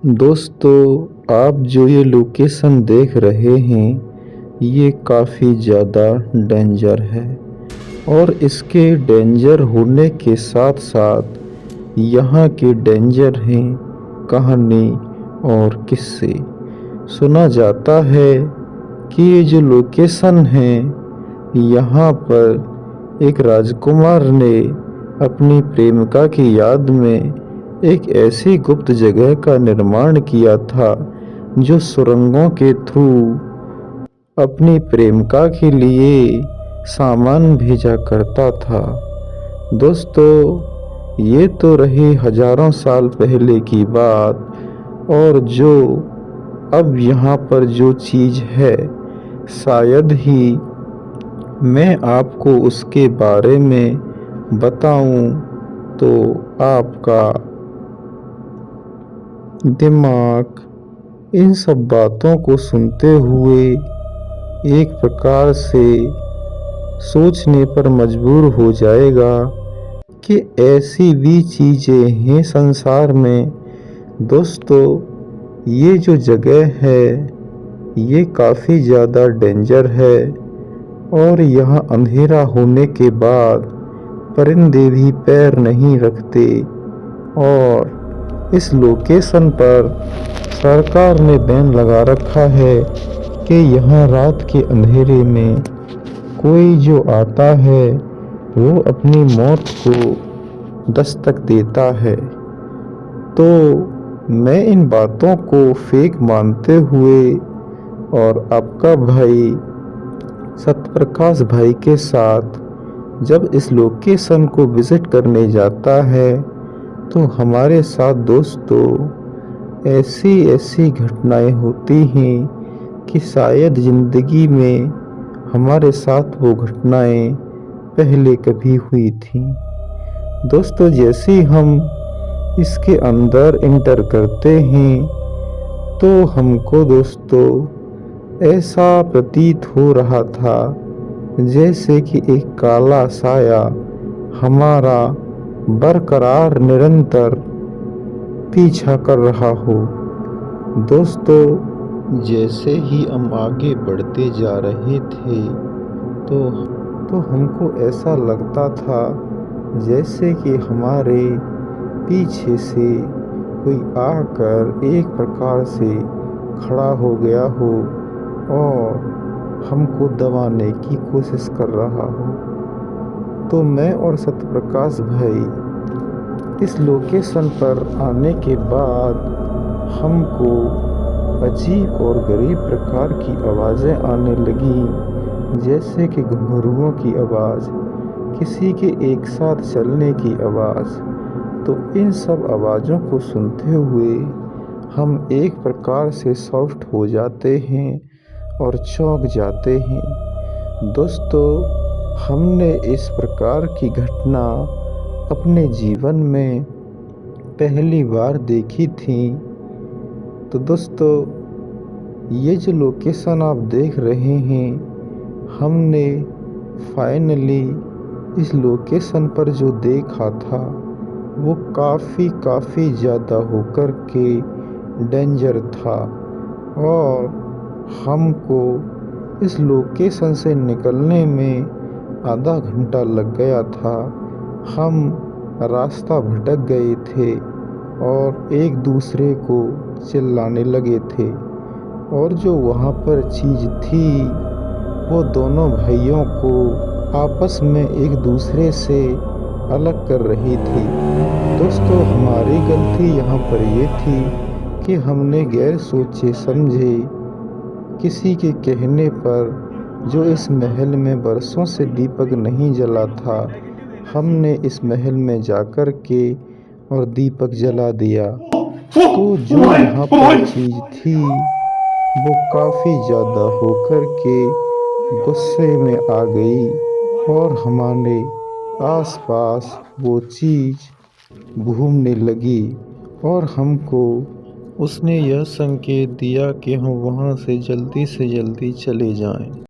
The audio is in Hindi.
दोस्तों, आप जो ये लोकेशन देख रहे हैं, ये काफ़ी ज़्यादा डेंजर है और इसके डेंजर होने के साथ-साथ यहाँ के डेंजर हैं कहानी और किस्से। सुना जाता है कि ये जो लोकेशन है, यहाँ पर एक राजकुमार ने अपनी प्रेमिका की याद में एक ऐसी गुप्त जगह का निर्माण किया था जो सुरंगों के थ्रू अपनी प्रेमिका के लिए सामान भेजा करता था। दोस्तों, ये तो रही हजारों साल पहले की बात और जो अब यहाँ पर जो चीज़ है, शायद ही मैं आपको उसके बारे में बताऊं तो आपका दिमाग इन सब बातों को सुनते हुए एक प्रकार से सोचने पर मजबूर हो जाएगा कि ऐसी भी चीज़ें हैं संसार में। दोस्तों, ये जो जगह है, ये काफ़ी ज़्यादा डेंजर है और यहाँ अंधेरा होने के बाद परिंदे भी पैर नहीं रखते और इस लोकेशन पर सरकार ने बैन लगा रखा है कि यहाँ रात के अंधेरे में कोई जो आता है वो अपनी मौत को दस्तक देता है। तो मैं इन बातों को फेक मानते हुए और आपका भाई सत्यप्रकाश भाई के साथ जब इस लोकेशन को विजिट करने जाता है तो हमारे साथ दोस्तों ऐसी घटनाएं होती हैं कि शायद ज़िंदगी में हमारे साथ वो घटनाएं पहले कभी हुई थी। दोस्तों, जैसे ही हम इसके अंदर एंटर करते हैं तो हमको दोस्तों ऐसा प्रतीत हो रहा था जैसे कि एक काला साया हमारा बरकरार निरंतर पीछा कर रहा हो। दोस्तों, जैसे ही हम आगे बढ़ते जा रहे थे तो हमको ऐसा लगता था जैसे कि हमारे पीछे से कोई आकर एक प्रकार से खड़ा हो गया हो और हमको दबाने की कोशिश कर रहा हो। तो मैं और सत्यप्रकाश भाई इस लोकेशन पर आने के बाद हमको अजीब और गरीब प्रकार की आवाज़ें आने लगी, जैसे कि घुंघरुओं की आवाज़, किसी के एक साथ चलने की आवाज़। तो इन सब आवाज़ों को सुनते हुए हम एक प्रकार से सॉफ्ट हो जाते हैं और चौंक जाते हैं। दोस्तों, हमने इस प्रकार की घटना अपने जीवन में पहली बार देखी थी। तो दोस्तों, ये जो लोकेशन आप देख रहे हैं, हमने फाइनली इस लोकेशन पर जो देखा था वो काफ़ी ज़्यादा होकर के डेंजर था और हमको इस लोकेशन से निकलने में आधा घंटा लग गया था। हम रास्ता भटक गए थे और एक दूसरे को चिल्लाने लगे थे और जो वहाँ पर चीज़ थी वो दोनों भाइयों को आपस में एक दूसरे से अलग कर रही थी। दोस्तों, हमारी गलती यहाँ पर ये थी कि हमने गैर सोचे समझे किसी के कहने पर जो इस महल में बरसों से दीपक नहीं जला था, हमने इस महल में जाकर के और दीपक जला दिया। तो जो यहाँ पर चीज़ थी वो काफ़ी ज़्यादा होकर के गुस्से में आ गई और हमारे आसपास वो चीज़ घूमने लगी और हमको उसने यह संकेत दिया कि हम वहाँ से जल्दी चले जाएं।